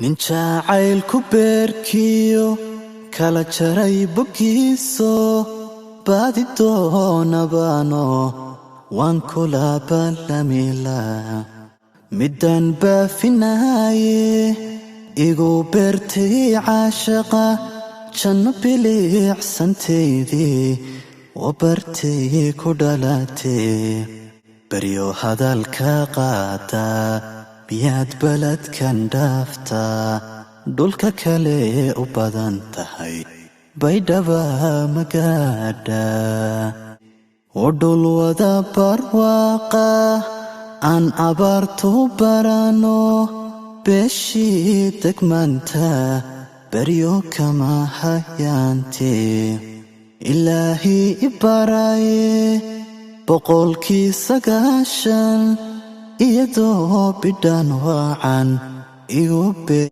nin jacaylku beerkiyo kala jaray boggiiso baadi doonabaano waan kula ballamila midaan baafinaaye igu beertay caashaqa janno biliicsantaydii oo bartay ku dhalatay baryo hadalka qaata miyaad baladkan dhaaftaa dhulka kale u badan tahay baydhaba magaadha oo dhul wada barwaaqa aan abaartu barano beeshii degmanta baryo kama hayaante ilaahii ibaraaye boqolkii 9 iyadoo bidhaan waacan igu